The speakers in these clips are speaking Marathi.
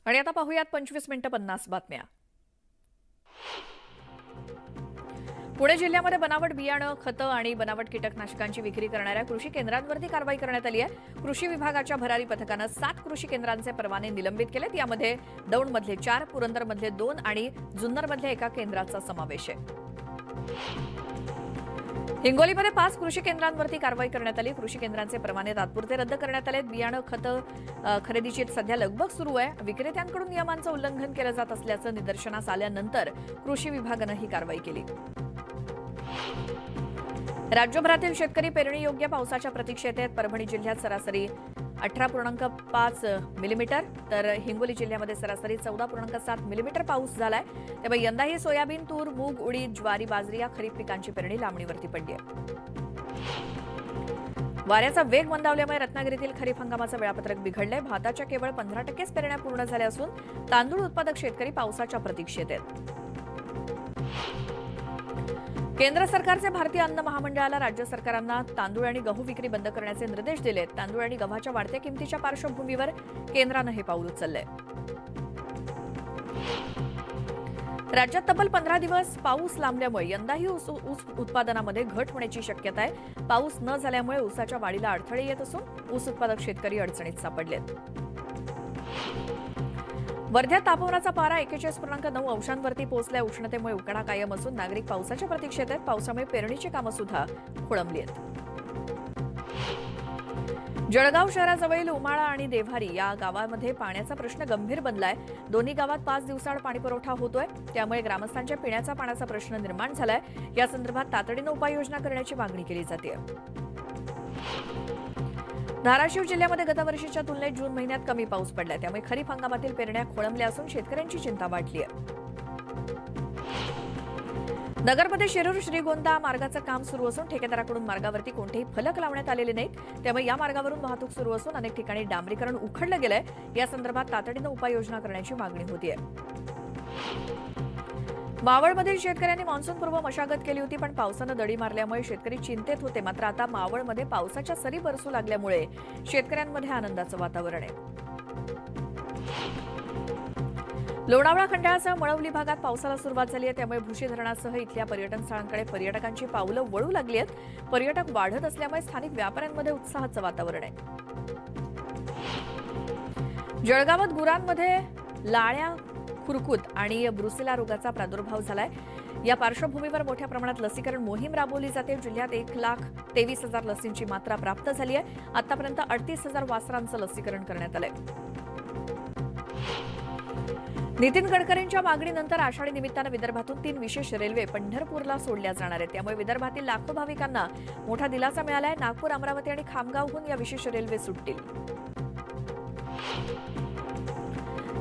आणि आता पाहूयात 25 मिनिटं 50 बातम्या। पुणे जिल्ह्यामध्ये बनावट बियाणं, खतं आणि बनावट कीटकनाशकांची विक्री करणाऱ्या कृषी केंद्रांवरती कारवाई करण्यात आली आहे। कृषी विभागाच्या भरारी पथकानं 7 कृषी केंद्रांचे परवाने निलंबित केलेत। यामध्ये दौंडमधले 4, पुरंदरमधले 2 आणि जुन्नरमधल्या एका केंद्राचा समावेश आहे। हिंगोलीमध्ये 5 कृषी केंद्रांवरती कारवाई करण्यात आली। कृषी केंद्रांचे परवाने तात्पुरते रद्द करण्यात आले। बियाणं, खतं खरेदीची सध्या लगबग सुरू आहे। विक्रेत्यांकडून नियमांचं उल्लंघन केलं जात असल्याचं निदर्शनास आल्यानंतर कृषी विभागानं ही कारवाई केली। राज्यभरातील शेतकरी पेरणीयोग्य पावसाच्या प्रतीक्षेत आहेत। परभणी जिल्ह्यात सरासरी 18.5 मिलीमीटर तर हिंगोली जिल्ह्यामध्ये सरासरी 14.7 मिलीमीटर पाऊस झालाय। त्यामुळे यंदाही सोयाबीन, तूर, मूग, उडीद, ज्वारी, बाजरी या खरीप पिकांची पेरणी लांबणीवरती पडली आहे। वाऱ्याचा वेग मंदावल्यामुळे रत्नागिरीतील खरीप हंगामाचं वेळापत्रक बिघडलंय। भाताच्या केवळ 15% पेरण्या पूर्ण झाल्या असून तांदूळ उत्पादक शेतकरी पावसाच्या प्रतीक्षेत आहेत। केंद्र सरकारचे भारतीय अन्न महामंडळाला राज्य सरकारांना तांदूळ आणि गहू विक्री बंद करण्याचे निर्देश दिलेत। तांदूळ आणि गव्हाच्या वाढत्या किमतीच्या पार्श्वभूमीवर केंद्रानं हे पाऊल उचललंय। राज्यात तब्बल 15 दिवस पाऊस लांबल्यामुळे यंदाही ऊस उत्पादनामध्ये घट होण्याची शक्यता आहे। पाऊस न झाल्यामुळे ऊसाच्या वाढीला अडथळे येत असून ऊस उत्पादक शेतकरी अडचणीत सापडलेत। वर्ध्यात तापमानाचा पारा 41.9 अंशांवरती पोहोचलाय। उष्णतेमुळे उकडा कायम असून नागरिक पावसाच्या प्रतीक्षेत आहेत। पावसामुळे पेरणीची कामं सुद्धा खोळंबली आहेत। जळगाव शहराजवळील उमाळा आणि देव्हारी या गावामध्ये पाण्याचा प्रश्न गंभीर बनलाय। दोन्ही गावात 5 दिवसाआड पाणीपुरवठा होतोय। त्यामुळे ग्रामस्थांच्या पिण्याच्या पाण्याचा प्रश्न निर्माण झालाय। या संदर्भात तातडीनं उपाययोजना करण्याची मागणी केली जाते। धाराशिव जिल्ह्यामध्ये गतवर्षीच्या तुलनेत जून महिन्यात कमी पाऊस पडलाय। त्यामुळे खरीप हंगामातील पेरण्या खोळंबल्या असून शेतकऱ्यांची चिंता वाढली आहे। नगरमध्ये शिरूर श्रीगोंदा मार्गाचं काम सुरू असून ठेकेदाराकडून मार्गावरती कोणतेही फलक लावण्यात आलेले नाहीत। त्यामुळे या मार्गावरून वाहतूक सुरू असून अनेक ठिकाणी डांबरीकरण उखडलं गेलंय। या संदर्भात तातडीनं उपाययोजना करण्याची मागणी होतीये। मावळमधील शेतकऱ्यांनी मान्सूनपूर्व मशागत केली होती, पण पावसानं दडी मारल्यामुळे शेतकरी चिंतेत होते। मात्र आता मावळमध्ये पावसाच्या सरी बरसू लागल्यामुळे शेतकऱ्यांमध्ये आनंदाचं वातावरण आहे। लोणावळा खंडाळासह मळवली भागात पावसाला सुरुवात झाली आहे। त्यामुळे भुशी धरणासह इथल्या पर्यटन स्थळांकडे पर्यटकांची पावलं वळू लागली आहेत। पर्यटक वाढत असल्यामुळे स्थानिक व्यापाऱ्यांमध्ये उत्साहाचं वातावरण आहे। जळगावात गुरांमध्ये लाळ्या, खुरकूत आणि ब्रुसेला रोगाचा प्रादुर्भाव झालाय। या पार्श्वभूमीवर मोठ्या प्रमाणात लसीकरण मोहीम राबवली जाते। जिल्ह्यात 1,23,000 लसींची मात्रा प्राप्त झाली आहे। आतापर्यंत 38,000 वासरांचं लसीकरण करण्यात आलंय। नितीन गडकरींच्या मागणीनंतर आषाढी निमित्तानं विदर्भातून 3 विशेष रेल्वे पंढरपूरला सोडल्या जाणार आहेत। त्यामुळे विदर्भातील लाखो भाविकांना मोठा दिलासा मिळाला आहे। नागपूर, अमरावती आणि खामगावहून या विशेष रेल्वे सुटतील।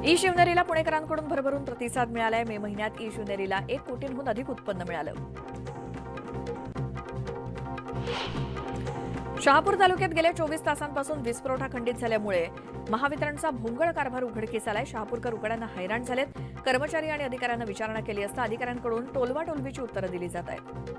ई शिवनेरीला पुणेकरांकडून भरभरून प्रतिसाद मिळालाय। मे महिन्यात ई शिवनेरीला 1 कोटींहून अधिक उत्पन्न मिळालं। शहापूर तालुक्यात गेल्या 24 तासांपासून वीज पुरवठा खंडित झाल्यामुळे महावितरणचा भोंगळ कारभार उघडकीस आलाय। शहापूरकर उकड्यांना हैराण झालेत। कर्मचारी आणि अधिकाऱ्यांना विचारणा केली असता अधिकाऱ्यांकडून टोलवाटोलवीची उत्तरं दिली जात आहेत।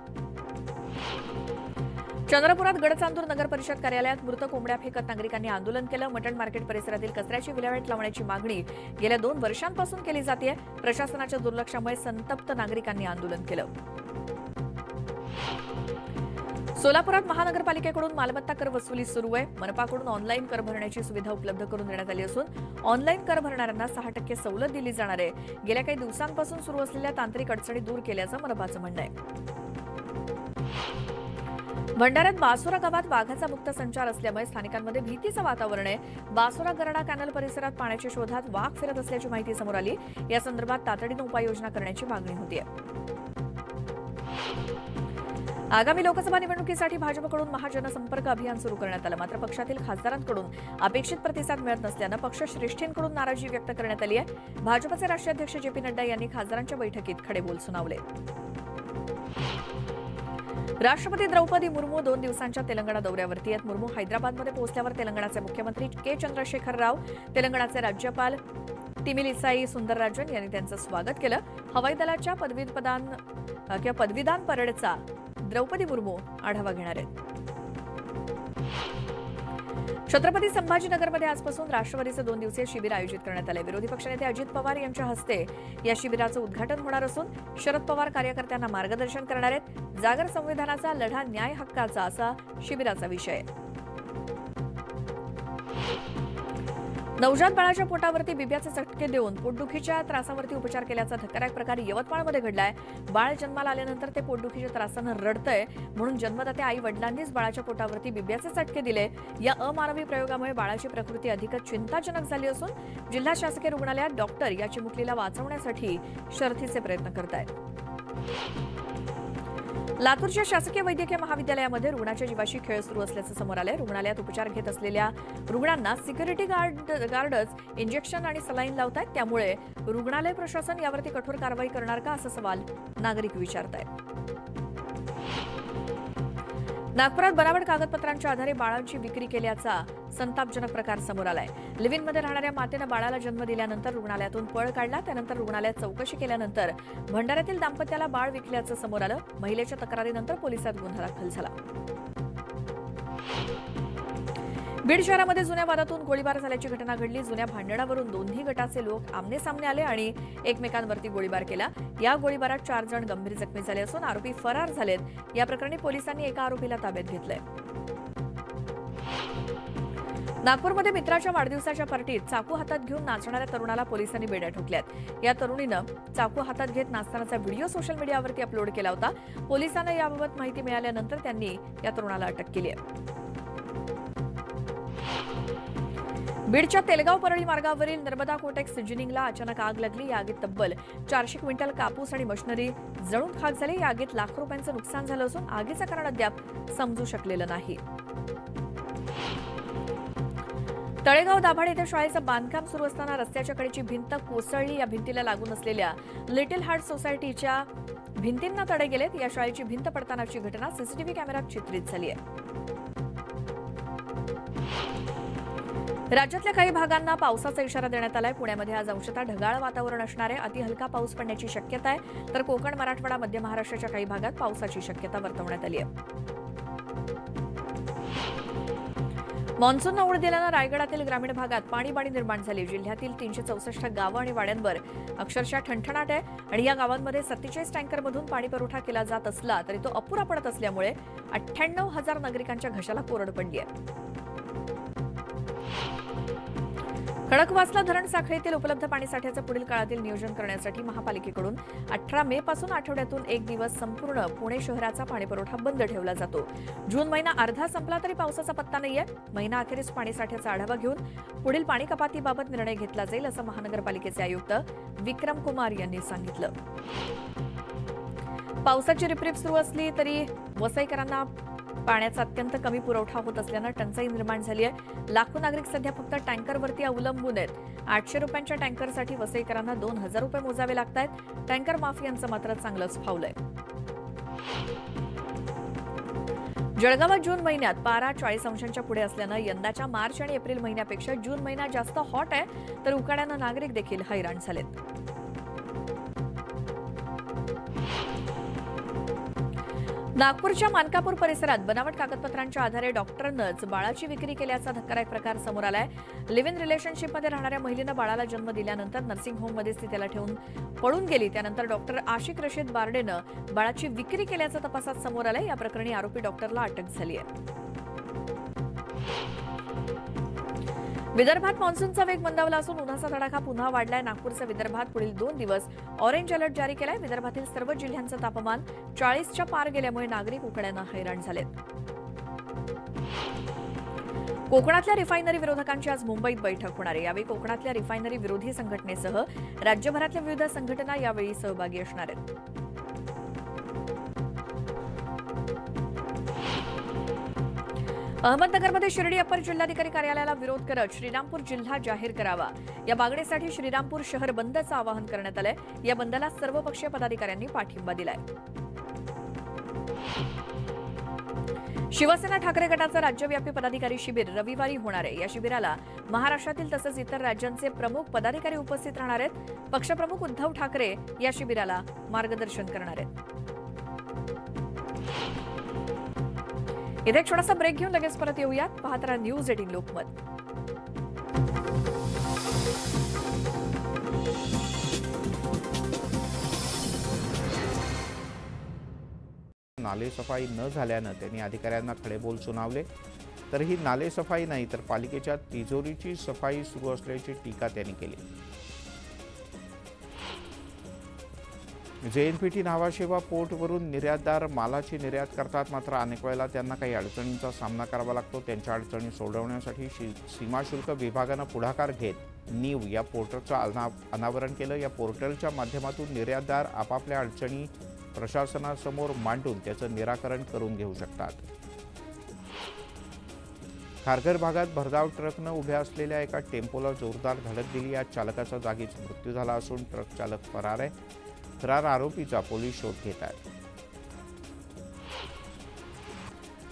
चंद्रपुरात गडचांदूर नगर परिषद कार्यालयात मृत कोंबड्या फेकत नागरिकांनी आंदोलन केलं। मटण मार्केट परिसरातील कचऱ्याची विल्हेवाट लावण्याची मागणी गेल्या 2 वर्षांपासून केली जाते। प्रशासनाच्या दुर्लक्षामुळे संतप्त नागरिकांनी आंदोलन केलं। सोलापुरात महानगरपालिकेकडून मालमत्ता कर वसुली सुरू आहे। मनपाकडून ऑनलाईन कर भरण्याची सुविधा उपलब्ध करून देण्यात आली असून ऑनलाईन कर भरणाऱ्यांना 6% सवलत दिली जाणार आहे। गेल्या काही दिवसांपासून सुरू असलेल्या तांत्रिक अडचणी दूर केल्याचं मनपाचं म्हणणं आहे। भंडाऱ्यात बासोरा गावात वाघाचा मुक्त संचार असल्यामुळे स्थानिकांमध्ये भीतीचं वातावरण आहे। बासोरा गरडा कॅनल परिसरात पाण्याच्या शोधात वाघ फिरत असल्याची माहिती समोर आली। या संदर्भात तातडीनं उपाययोजना करण्याची मागणी होती आहे। आगामी लोकसभा निवडणुकीसाठी भाजपकडून महाजनसंपर्क अभियान सुरू करण्यात आलं। मात्र पक्षातील खासदारांकडून अपेक्षित प्रतिसाद मिळत नसल्यानं पक्षश्रेष्ठींकडून नाराजी व्यक्त करण्यात आली आहे। भाजपचे राष्ट्रीय अध्यक्ष जे.पी. नड्डा यांनी खासदारांच्या बैठकीत खडे बोल सुनावले। राष्ट्रपती द्रौपदी मुर्मू 2 दिवसांच्या तेलंगणा दौऱ्यावरती आहेत। मुर्मू हैदराबादमध्ये पोहोचल्यावर तेलंगणाचे मुख्यमंत्री के. चंद्रशेखर राव, तेलंगणाचे राज्यपाल तिमिलिसाई सुंदरराजन यांनी त्यांचं स्वागत केलं। हवाई दलाच्या पदवीदान परेडचा द्रौपदी मुर्मू आढावा घेणार आहेत। छत्रपती संभाजीनगरमध्ये आजपासून राष्ट्रवादीचे 2 दिवसीय शिबिर आयोजित करण्यात आले. विरोधी पक्षनेते अजित पवार यांच्या हस्ते या शिबिराचं उद्घाटन होणार असून शरद पवार कार्यकर्त्यांना मार्गदर्शन करणार आहेत. जागर संविधानाचा लढा न्याय हक्काचा असा शिबिराचा विषय आहे. नवजात बाळाच्या पोटावरती बिब्याचे चटके देऊन पोटदुखीच्या त्रासावरती उपचार केल्याचा धक्कादायक प्रकार यवतमाळमध्ये घडलाय. बाळ जन्माला आल्यानंतर ते पोटदुखीच्या त्रासानं रडतंय म्हणून जन्मदात्या आई वडिलांनीच बाळाच्या पोटावरती बिब्याचे चटके दिले. या अमानवी प्रयोगामुळे बाळाची प्रकृती अधिकच चिंताजनक झाली असून जिल्हा शासकीय रुग्णालयात डॉक्टर या चिमुकलीला वाचवण्यासाठी शर्थीचे प्रयत्न करतायत. लातूरच्या शासकीय वैद्यकीय महाविद्यालयामध्ये रुग्णाच्या जीवाशी खेळ सुरू असल्याचं समोर आलंय. रुग्णालयात उपचार घेत असलेल्या रुग्णांना सिक्युरिटी गार्डच इंजेक्शन आणि सलाईन लावतायत. त्यामुळे रुग्णालय प्रशासन यावरती कठोर कारवाई करणार का असा सवाल नागरिक विचारतायत. नागपुरात बनावट कागदपत्रांच्या आधारे बाळांची विक्री केल्याचा संतापजनक प्रकार समोर आलाय. लिव्हिनमध्ये राहणाऱ्या मातेनं बाळाला जन्म दिल्यानंतर रुग्णालयातून पळ काढला. त्यानंतर रुग्णालयात चौकशी केल्यानंतर भंडाऱ्यातील दाम्पत्याला बाळ विकल्याचं समोर आलं. महिलेच्या तक्रारीनंतर पोलिसात गुन्हा दाखल झाला. बीड शहरामध्ये जुन्या वादातून गोळीबार झाल्याची घटना घडली. जुन्या भांडणावरून दोन्ही गटाचे लोक आमने-सामने आले आणि एकमेकांवरती गोळीबार केला. या गोळीबारात 4 जण गंभीर जखमी झाले असून आरोपी फरार झालेत. या प्रकरणी पोलिसांनी एका आरोपीला ताब्यात घेतलंय. नागपूरमध्ये मित्राच्या वाढदिवसाच्या पार्टीत चाकू हातात घेऊन नाचणाऱ्या तरुणाला पोलिसांनी बेड्या ठोकल्यात. या तरुणीनं चाकू हातात घेत नाचतानाचा व्हिडिओ सोशल मीडियावरती अपलोड केला होता. पोलिसांना याबाबत माहिती मिळाल्यानंतर त्यांनी या तरुणाला अटक केली आहे. बीडच्या तेलगाव परळी मार्गावरील नर्मदा कोटेक्स इंजिनिअरिंगला अचानक आग लागली. या आगीत तब्बल 400 क्विंटल कापूस आणि मशिनरी जळून खाक झाली. या आगीत लाखो रुपयांचं नुकसान झालं असून आगीचं कारण अद्याप समजू शकलेलं नाही. तळेगाव दाभाडे येथे शाळेचं बांधकाम सुरू असताना रस्त्याच्या कडेची भिंत कोसळली. या भिंतीला लागून असलेल्या लिटिल हार्ट सोसायटीच्या भिंतींना तडे गेलेत. या शाळेची भिंत पडतानाची घटना सीसीटीव्ही कॅमेऱ्यात चित्रित झाली आहे. राज्यातल्या काही भागांना पावसाचा इशारा देण्यात आलाय. पुण्यामध्ये आज अंशतः ढगाळ वातावरण असणार आहे. अति हलका पाऊस पडण्याची शक्यता आहे. तर कोकण, मराठवाडा, मध्य महाराष्ट्राच्या काही भागात पावसाची शक्यता वर्तवण्यात आली आहे. मान्सूननं ओढ दिल्यानं रायगडातील ग्रामीण भागात पाणीबाणी निर्माण झाली. जिल्ह्यातील 364 गावं आणि वाड्यांवर अक्षरशः ठणठणाट आहे आणि या गावांमध्ये 47 टँकरमधून पाणी पुरवठा केला जात असला तरी तो अपुरा पडत असल्यामुळे 98,000 नागरिकांच्या घशाला कोरड पडली आहे. खडकवासला धरण साखळीतील उपलब्ध पाणीसाठ्याचं पुढील काळातील नियोजन करण्यासाठी महापालिकेकडून 18 मे पासून आठवड्यातून 1 दिवस संपूर्ण पुणे शहराचा पाणीपुरवठा बंद ठेवला जातो. जून महिना अर्धा संपला तरी पावसाचा पत्ता नाहीये. महिना अखेरीस पाणीसाठ्याचा आढावा घेऊन पुढील पाणी कपातीबाबत निर्णय घेतला जाईल असं महानगरपालिकेचे आयुक्त विक्रम कुमार यांनी सांगितलं. पावसाची रिपरिप सुरू असली तरी वसईकरांना पाण्याचा अत्यंत कमी पुरवठा होत असल्यानं टंचाई निर्माण झाली आहे. लाखो नागरिक सध्या फक्त टँकरवरती अवलंबून आहेत. 800 रुपयांच्या टँकरसाठी वसईकरांना 2,000 रुपये मोजावे लागत आहेत. टँकर माफियांचं मात्र चांगलंच फावलंय. जळगावात जून महिन्यात पारा 40 अंशांच्या पुढे असल्यानं यंदाच्या मार्च आणि एप्रिल महिन्यापेक्षा जून महिना जास्त हॉट आहे. तर उकाड्यानं नागरिक देखील हैराण झालेत. नागपूरच्या मानकापूर परिसरात बनावट कागदपत्रांच्या आधारे डॉक्टरनंच बाळाची विक्री केल्याचा धक्कादायक प्रकार समोर आलाय. लिव्ह इन रिलेशनशिपमध्ये राहणाऱ्या महिलेनं बाळाला जन्म दिल्यानंतर नर्सिंग होममध्येच ती त्याला ठेवून पळून गेली. त्यानंतर डॉक्टर आशिक रशीद बारडेनं बाळाची विक्री केल्याचं तपासात समोर आलंय. या प्रकरणी आरोपी डॉक्टरला अटक झाली आहे. विदर्भात मान्सूनचा वेग मंदावला असून उन्हाचा तडाखा पुन्हा वाढलाय. नागपूरचा विदर्भात पुढील 2 दिवस ऑरेंज अलर्ट जारी केलाय. विदर्भातील सर्व जिल्ह्यांचं तापमान 40च्या पार गेल्यामुळे नागरिक उकड्यानं हैराण झालेत. कोकणातल्या रिफायनरी विरोधकांची आज मुंबईत बैठक होणार आहे. यावेळी कोकणातल्या रिफायनरी विरोधी संघटनेसह राज्यभरातल्या विविध संघटना यावेळी सहभागी असणार आहेत. अहमदनगरमध्ये शिर्डी अपर जिल्हाधिकारी कार्यालयाला विरोध करत श्रीरामपूर जिल्हा जाहीर करावा या मागणीसाठी श्रीरामपूर शहर बंदचं आवाहन करण्यात आलंय. या बंदला सर्वपक्षीय पदाधिकाऱ्यांनी पाठिंबा दिलाय. शिवसेना ठाकरे गटाचं राज्यव्यापी पदाधिकारी शिबिर रविवारी होणार आहे. या शिबिराला महाराष्ट्रातील तसंच इतर राज्यांचे प्रमुख पदाधिकारी उपस्थित राहणार आहेत. पक्षप्रमुख उद्धव ठाकरे या शिबिराला मार्गदर्शन करणार आहेत. इथे एक छोटासा ब्रेक घेऊन लगेच परत येऊयात. पाहत राहा न्यूज 18 लोकमत. नालेसफाई न झाल्यानं त्यांनी अधिकाऱ्यांना खडेबोल सुनावले. तर ही नालेसफाई नाही तर पालिकेच्या तिजोरीची सफाई सुरू असल्याची टीका त्यांनी केली. जेएनपीटी नावाशेवा पोर्टवरून निर्यातदार मालाची निर्यात करतात, मात्र अनेक वेळेला त्यांना काही अडचणींचा सामना करावा लागतो. त्यांच्या अडचणी सोडवण्यासाठी सीमाशुल्क विभागानं पुढाकार घेत नीव या पोर्टलचं अनावरण केलं. या पोर्टलच्या माध्यमातून निर्यातदार आपापल्या अडचणी प्रशासनासमोर मांडून त्याचं निराकरण करून घेऊ शकतात. खारघर भागात भरधाव ट्रकनं उभ्या असलेल्या एका टेम्पोला जोरदार धडक दिली. या चालकाचा जागीच मृत्यू झाला असून ट्रक चालक फरार आहे. फरार आरोपीचा पोलीस शोध घेत आहेत.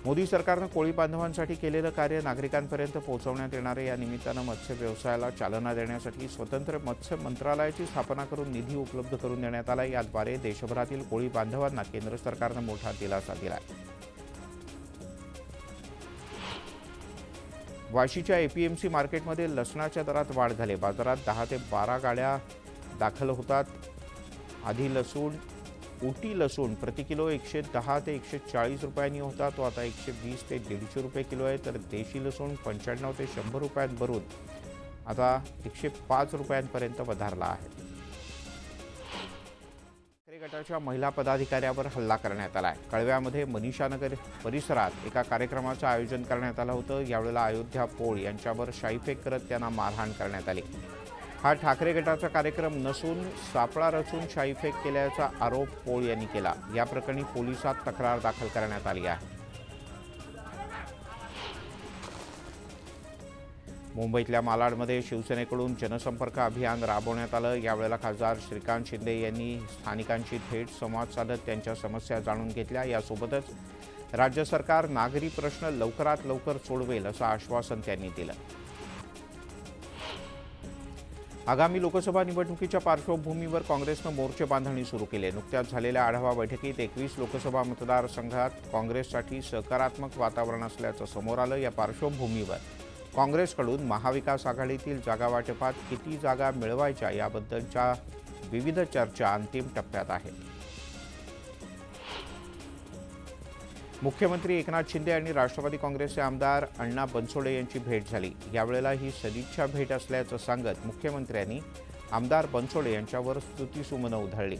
मोदी सरकारनं कोळी बांधवांसाठी केलेलं कार्य नागरिकांपर्यंत पोहोचवण्यात येणार आहे. या निमित्तानं मत्स्य व्यवसायाला चालना देण्यासाठी स्वतंत्र मत्स्य मंत्रालयाची स्थापना करून निधी उपलब्ध करून देण्यात आला. याद्वारे देशभरातील कोळी बांधवांना केंद्र सरकारनं मोठा दिलासा दिला. वाशीच्या एपीएमसी मार्केटमध्ये लसणाच्या दरात वाढ झाली. बाजारात 10 ते 12 गाड्या दाखल होतात. आधी लसूण उटी लसूण प्रति किलो 110 ते 140 रुपयांनी होता, तो आता 120 ते 150 रुपये किलो आहे. तर देशी लसूण 95 ते 100 रुपयांवरून आता 105 रुपयांपर्यंत वधारला आहे. ठाकरे गटाच्या महिला पदाधिकाऱ्यावर हल्ला करण्यात आला आहे. कळव्यामध्ये मनीषानगर परिसरात एका कार्यक्रमाचं आयोजन करण्यात आलं होतं. यावेळेला अयोध्या पोळ यांच्यावर शाईफेक करत त्यांना मारहाण करण्यात आली. हा ठाकरे गटाचा कार्यक्रम नसून सापळा रचून शाईफेक केल्याचा आरोप पोळ यांनी केला. या प्रकरणी पोलिसात तक्रार दाखल करण्यात आली आहे. मुंबईतल्या मालाडमध्ये शिवसेनेकडून जनसंपर्क अभियान राबवण्यात आलं. यावेळेला खासदार श्रीकांत शिंदे यांनी स्थानिकांशी थेट संवाद साधत त्यांच्या समस्या जाणून घेतल्या. यासोबतच राज्य सरकार नागरी प्रश्न लवकरात लवकर सोडवेल असं आश्वासन त्यांनी दिलं. आगामी लोकसभा निवडणुकीच्या पार्श्वभूमीवर काँग्रेसनं मोर्चे बांधणी सुरू केली. नुकत्याच झालेल्या आढावा बैठकीत 21 लोकसभा मतदारसंघात काँग्रेससाठी सकारात्मक वातावरण असल्याचं समोर आलं. या पार्श्वभूमीवर काँग्रेसकडून महाविकास आघाडीतील जागावाटपात किती जागा मिळवायच्या याबद्दलच्या विविध चर्चा अंतिम टप्प्यात आहेत. मुख्यमंत्री एकनाथ शिंदे आणि राष्ट्रवादी काँग्रेसचे आमदार अण्णा बनसोडे यांची भेट झाली. यावेळेला ही सदिच्छा भेट असल्याचं सांगत मुख्यमंत्र्यांनी आमदार बनसोडे यांच्यावर स्तुतिसुमनं उधळली.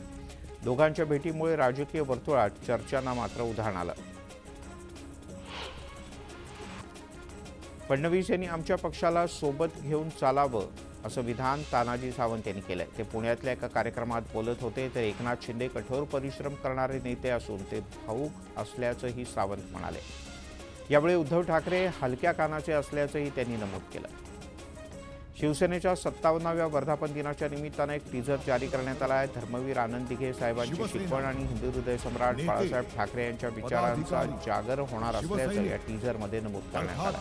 दोघांच्या भेटीमुळे राजकीय वर्तुळात चर्चांना मात्र उधाण आलं. फडणवीस यांनी आमच्या पक्षाला सोबत घेऊन चालावं असं विधान तानाजी सावंत यांनी केलंय. ते पुण्यातल्या एका कार्यक्रमात बोलत होते. तर एकनाथ शिंदे कठोर परिश्रम करणारे नेते असून ते भावूक असल्याचंही सावंत म्हणाले. यावेळी उद्धव ठाकरे हलक्या कानाचे असल्याचंही त्यांनी नमूद केलं. शिवसेनेच्या 57व्या वर्धापन दिनाच्या निमित्तानं एक टीझर जारी करण्यात आला आहे. धर्मवीर आनंद दिघे साहेबांची शिकवण आणि हिंदू हृदय सम्राट बाळासाहेब ठाकरे यांच्या विचारांचा जागर होणार असल्याचं या टीझरमध्ये नमूद करण्यात आलं.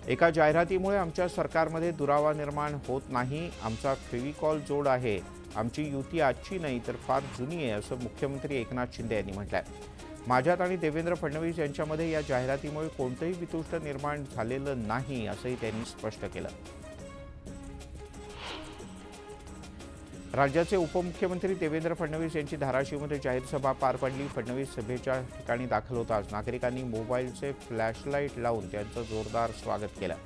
एका जाहिरातीमुळे आमच्या सरकारमध्ये दुरावा निर्माण होत नाही. आमचा फेविकॉल जोड आहे. आमची युती आजची नाही तर फार जुनी आहे असं मुख्यमंत्री एकनाथ शिंदे यांनी म्हटलंय. माझ्यात आणि देवेंद्र फडणवीस यांच्यामध्ये या जाहिरातीमुळे कोणतंही वितुष्ट निर्माण झालेलं नाही असंही त्यांनी स्पष्ट केलं. राज्याचे उपमुख्यमंत्री देवेंद्र फडणवीस यांची धाराशिवमध्ये जाहीर सभा पार पडली. फडणवीस सभेच्या ठिकाणी दाखल होताच नागरिकांनी मोबाईलचे फ्लॅशलाईट लावून त्यांचं जोरदार स्वागत केलं.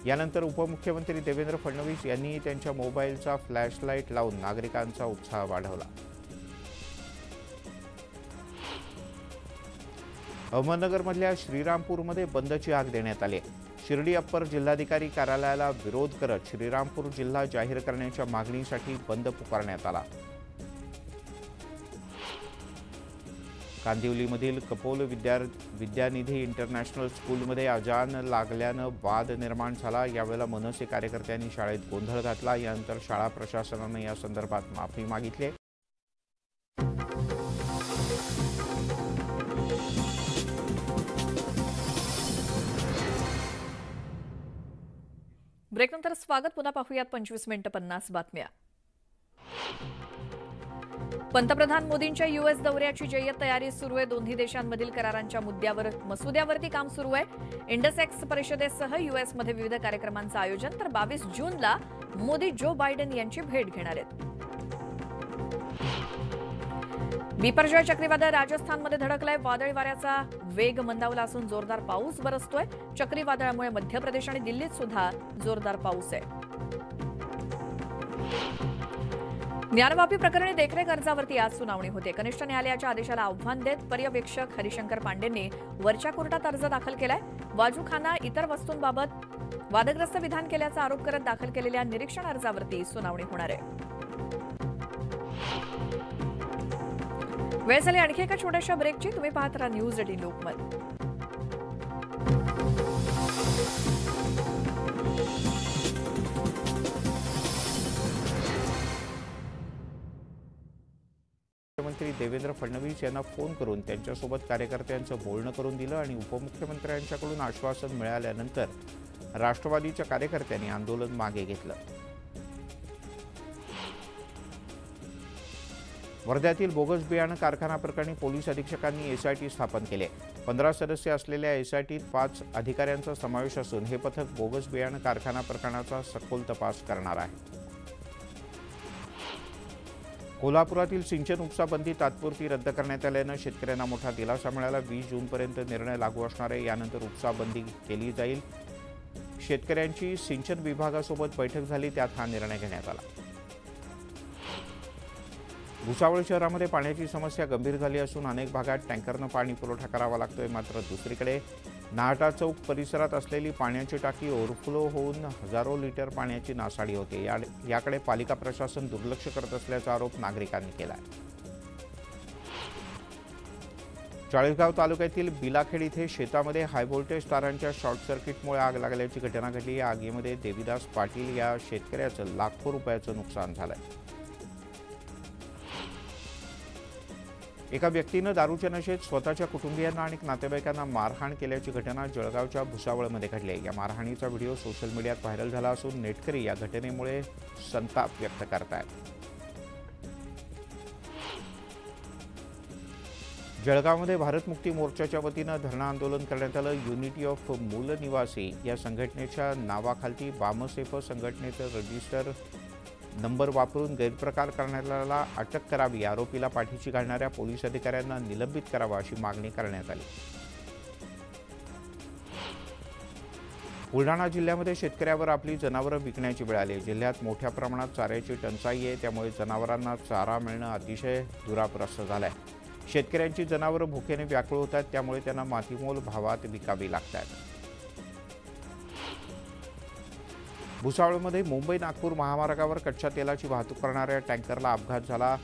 यानंतर उपमुख्यमंत्री देवेंद्र फडणवीस यांनी त्यांच्या मोबाईलचा फ्लॅशलाईट लावून नागरिकांचा उत्साह वाढवला. अहमदनगरमधल्या श्रीरामपूरमध्ये बंदची हाक देण्यात आली. शिर्डी अप्पर जिल्हाधिकारी कार्यालयाला विरोध करत श्रीरामपूर जिल्हा जाहीर करण्याच्या मागणीसाठी बंद पुकारण्यात आला. कांदिवलीमधील कपोल विद्यानिधी इंटरनॅशनल स्कूलमध्ये अजान लागल्यानं वाद निर्माण झाला. यावेळेला मनसे कार्यकर्त्यांनी शाळेत गोंधळ घातला. यानंतर शाळा प्रशासनानं या संदर्भात माफी मागितली. ब्रेकनंतर स्वागत. पुन्हा पाहूयात 25 मिनिटं 50 बातम्या. पंतप्रधान मोदींच्या यूएस दौऱ्याची जय्यत तयारी सुरू आहे. दोन्ही देशांमधील करारांच्या मसुद्यावरती काम सुरू आहे. इंडसेक्स परिषदेसह यूएसमध्ये विविध कार्यक्रमांचं आयोजन. तर 22 जूनला मोदी जो बायडेन यांची भेट घेणार आहेत. बिपरजॉय चक्रीवादळ राजस्थानमध्ये धडकलंय. वादळी वाऱ्याचा वेग मंदावला असून जोरदार पाऊस बरसतोय. चक्रीवादळामुळे मध्य प्रदेश आणि दिल्लीत सुद्धा जोरदार पाऊस आहे. ज्ञानवापी प्रकरणी देखरेख अर्जावरती आज सुनावणी होते. कनिष्ठ न्यायालयाच्या आदेशाला आव्हान देत पर्यवेक्षक हरिशंकर पांडेंनी वरच्या कोर्टात अर्ज दाखल केलाय. वाजूखाना इतर वस्तूंबाबत वादग्रस्त विधान केल्याचा आरोप करत दाखल केलेल्या निरीक्षण अर्जावरती सुनावणी होणार आहे. वेळ झाली आणखी एका छोट्याशा ब्रेकची. तुम्ही पाहत राहा न्यूज 18 लोकमत. मुख्यमंत्री देवेंद्र फडणवीस यांना फोन करून त्यांच्यासोबत कार्यकर्त्यांचं बोलणं करून दिलं आणि उपमुख्यमंत्र्यांच्याकडून आश्वासन मिळाल्यानंतर राष्ट्रवादीच्या कार्यकर्त्यांनी आंदोलन मागे घेतलं. वर्ध्यातील बोगस बियाणं कारखाना प्रकरणी पोलीस अधीक्षकांनी एसआयटी स्थापन केले. 15 सदस्य असलेल्या एसआयटीत 5 अधिकाऱ्यांचा समावेश असून हे पथक बोगस बियाणं कारखाना प्रकरणाचा सखोल तपास करणार आहे. कोल्हापुरातील सिंचन उपसा बंदी तात्पुरती रद्द करण्यात आल्यानं शेतकऱ्यांना मोठा दिलासा मिळाला. 20 जूनपर्यंत निर्णय लागू असणार आहे. यानंतर उपसा बंदी केली जाईल. शेतकऱ्यांची सिंचन विभागासोबत बैठक झाली, त्यात हा निर्णय घेण्यात आला. भुसावळ शहरामध्ये पाण्याची समस्या गंभीर झाली असून अनेक भागात टँकरनं पाणी पुरवठा करावा लागतोय. मात्र दुसरीकडे नाहटा चौक परिसरात असलेली पाण्याची टाकी ओव्हरफ्लो होऊन हजारो लिटर पाण्याची नासाडी होते. याकडे पालिका प्रशासन दुर्लक्ष करत असल्याचा आरोप नागरिकांनी केला. चाळीसगाव तालुक्यातील बिलाखेड इथे शेतामध्ये हायव्होल्टेज तारांच्या शॉर्ट सर्किटमुळे आग लागल्याची घटना घडली. या आगीमध्ये देवीदास पाटील या शेतकऱ्याचं लाखो रुपयाचं नुकसान झालंय. एका व्यक्तीनं दारूच्या नशेत स्वतःच्या कुटुंबियांना आणि नातेवाईकांना मारहाण केल्याची घटना जळगावच्या भुसावळमध्ये घडली आहे. या मारहाणीचा व्हिडिओ सोशल मीडियात व्हायरल झाला असून नेटकरी या घटनेमुळे संताप व्यक्त करतायत. जळगावमध्ये भारत मुक्ती मोर्चाच्या वतीनं धरणं आंदोलन करण्यात आलं. युनिटी ऑफ मूल निवासी या संघटनेच्या नावाखाली बामसेफ संघटनेचं रजिस्टर नंबर वापरून गैरप्रकार करण्याला अटक करावी, आरोपीला पाठीशी घालणाऱ्या पोलीस अधिकाऱ्यांना निलंबित करावा अशी मागणी करण्यात आली. बुलढाणा जिल्ह्यामध्ये शेतकऱ्यावर आपली जनावरं विकण्याची वेळ आली. जिल्ह्यात मोठ्या प्रमाणात चाऱ्याची टंचाई आहे, त्यामुळे जनावरांना चारा मिळणं अतिशय दुराप्रस्त झालं आहे. शेतकऱ्यांची जनावरं भुकेने व्याकुळ होतात, त्यामुळे त्यांना मातीमोल भावात विकावी लागतात. भुसावळमध्ये मुंबई नागपूर महामार्गावर कच्च्या तेलाची वाहतूक करणाऱ्या टँकरला अपघात झाला.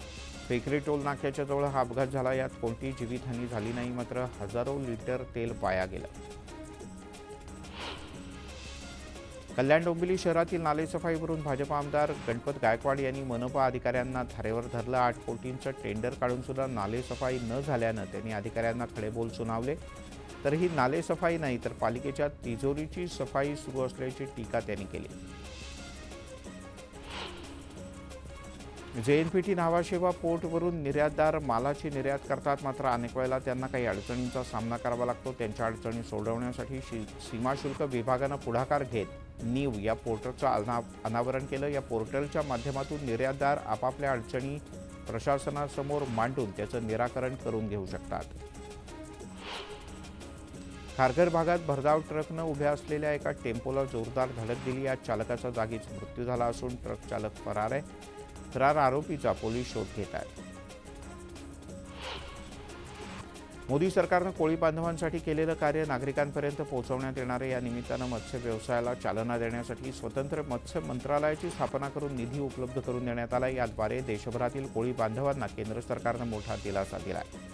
फेकरी टोल नाक्याच्या जवळ हा अपघात झाला. यात कोणतीही जीवितहानी झाली नाही, मात्र हजारो लिटर तेल वाया गेलं. कल्याण डोंबिवली शहरातील नालेसफाईवरून भाजप आमदार गणपत गायकवाड यांनी मनपा अधिकाऱ्यांना धारेवर धरलं. 8 कोटींचं टेंडर काढून सुद्धा नालेसफाई न झाल्यानं त्यांनी अधिकाऱ्यांना खडेबोल सुनावले. तर ही नालेसफाई नाही तर पालिकेच्या तिजोरीची सफाई सुरू असल्याची टीका त्यांनी केली. जेएनपीटी नावाशेवा पोर्टवरून निर्यातदार मालाची निर्यात करतात, मात्र अनेक वेळेला त्यांना काही अडचणींचा सामना करावा लागतो. त्यांच्या अडचणी सोडवण्यासाठी सीमाशुल्क विभागानं पुढाकार घेत नीव या पोर्टलचं अनावरण केलं. या पोर्टलच्या माध्यमातून निर्यातदार आपापल्या अडचणी प्रशासनासमोर मांडून त्याचं निराकरण करून घेऊ शकतात. खारघर भागात भरधाव ट्रकनं उभ्या असलेल्या एका टेम्पोला जोरदार धडक दिली. या चालकाचा जागीच मृत्यू झाला असून ट्रक चालक फरार आहे. फरार आरोपीचा पोलीस शोध घेत आहेत. मोदी सरकारनं कोळी बांधवांसाठी केलेलं कार्य नागरिकांपर्यंत पोहोचवण्यात येणार आहे. या निमित्तानं मत्स्य व्यवसायाला चालना देण्यासाठी स्वतंत्र मत्स्य मंत्रालयाची स्थापना करून निधी उपलब्ध करून देण्यात आला. याद्वारे देशभरातील कोळी बांधवांना केंद्र सरकारनं मोठा दिलासा दिला आहे.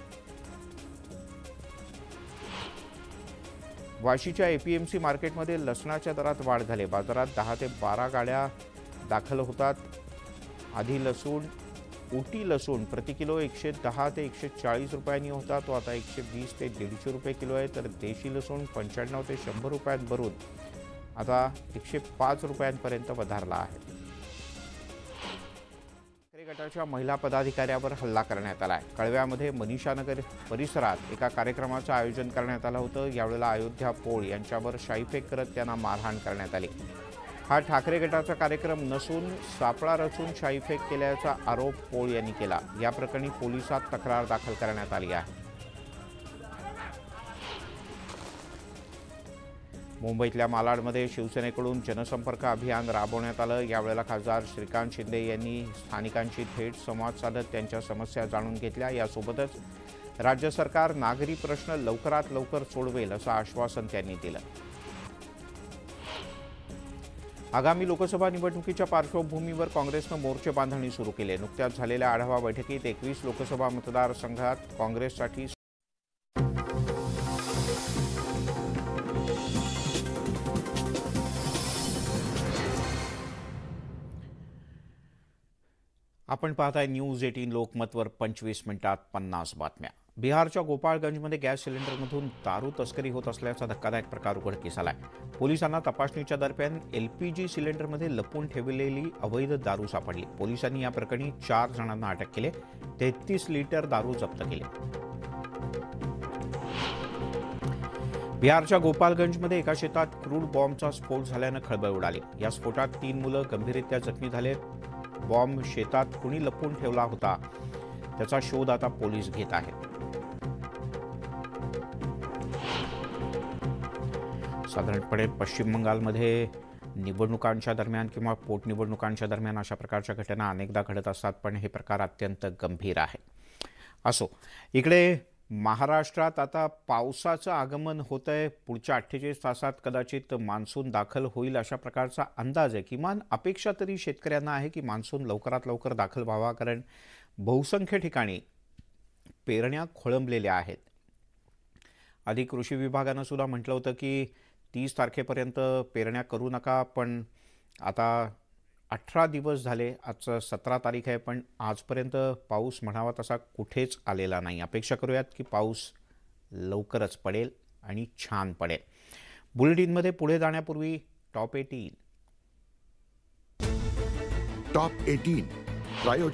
वाशीच्या एपीएमसी मार्केटमध्ये लसणाच्या दरात वाढ झाली. बाजारात 10 ते 12 गाड्या दाखल होतात. आधी लसूण उटी लसूण प्रति किलो 110 ते 140 रुपयांनी होता, तो आता 120 ते 150 रुपये किलो आहे. तर देशी लसूण 95 ते 100 रुपयांवरून आता 105 रुपयांपर्यंत वधारला आहे. गटाच्या महिला पदाधिकाऱ्यावर हल्ला करण्यात आला आहे। कळव्यामध्ये मनीषानगर परिसरात एका कार्यक्रमाचं आयोजन करण्यात आलं होतं। यावेळेला अयोध्या पोळ यांच्यावर शाईफेक करत त्यांना मारहाण करण्यात आली। हा ठाकरे गटाचा कार्यक्रम नसून सापळा रचून शाईफेक केल्याचा आरोप पोळ यांनी केला। या प्रकरणी पोलिसात तक्रार दाखल करण्यात आली आहे। मुंबईतल्या मालाडमध्ये शिवसेनेकडून जनसंपर्क अभियान राबवण्यात आलं। यावेळेला खासदार श्रीकांत शिंदे यांनी स्थानिकांशी थेट संवाद साधत त्यांच्या समस्या जाणून घेतल्या। यासोबतच राज्य सरकार नागरी प्रश्न लवकरात लवकर सोडवेल असं आश्वासन त्यांनी दिलं। आगामी लोकसभा निवडणुकीच्या पार्श्वभूमीवर काँग्रेसनं मोर्चे बांधणी सुरू केली। नुकत्याच झालेल्या आढावा बैठकीत 21 लोकसभा मतदारसंघात काँग्रेससाठी आपण पाहताय न्यूज 18 लोकमतवर 25 मिनिटात 50 बातम्या। बिहारच्या गोपाळगंजमध्ये गॅस सिलेंडरमधून दारू तस्करी होत असल्याचा धक्कादायक प्रकार उघडकीस आलाय। पोलिसांना तपासणीच्या दरम्यान LPG सिलेंडरमध्ये लपून ठेवलेली अवैध दारू सापडली। पोलिसांनी या प्रकरणी 4 जणांना अटक केली। 33 लिटर दारू जप्त केली। बिहारच्या गोपाळगंजमध्ये एका शेतात क्रूड बॉम्बचा स्फोट झाल्यानं खळबळ उडाली। या स्फोटात 3 मुलं गंभीररित्या जखमी झाले। बॉम्ब शेतात कुणी लपवून ठेवला होता त्याचा शोध आता पोलीस घेत आहेत। साधारणपणे पश्चिम बंगालमध्ये निवडणुकांच्या दरम्यान किंवा पोटनिवडणुकांच्या दरम्यान अशा प्रकारच्या घटना अनेकदा घडत असतात, पण हे प्रकार अत्यंत गंभीर आहे। असो, इकडे महाराष्ट्रात आता पावसाचं आगमन होतंय। पुढच्या 48 तासात कदाचित मान्सून दाखल होईल अशा प्रकारचा अंदाज आहे। किमान अपेक्षा तरी शेतकऱ्यांना आहे की मान्सून लवकरात लवकर दाखल व्हावा, कारण बहुसंख्य ठिकाणी पेरण्या खोळंबलेल्या आहेत। आधी कृषी विभागानं सुद्धा म्हटलं होतं की 30 तारखेपर्यंत पेरण्या करू नका, पण आता 18 दिवस झाले, आजचं 17 तारीख आहे, पण आजपर्यंत पाऊस म्हणावा तसा कुठेच आलेला नाही। अपेक्षा करूयात की पाऊस लवकरच पडेल आणि छान पडेल। बुलेटिनमध्ये पुढे जाण्यापूर्वी टॉप 18 प्रायोजक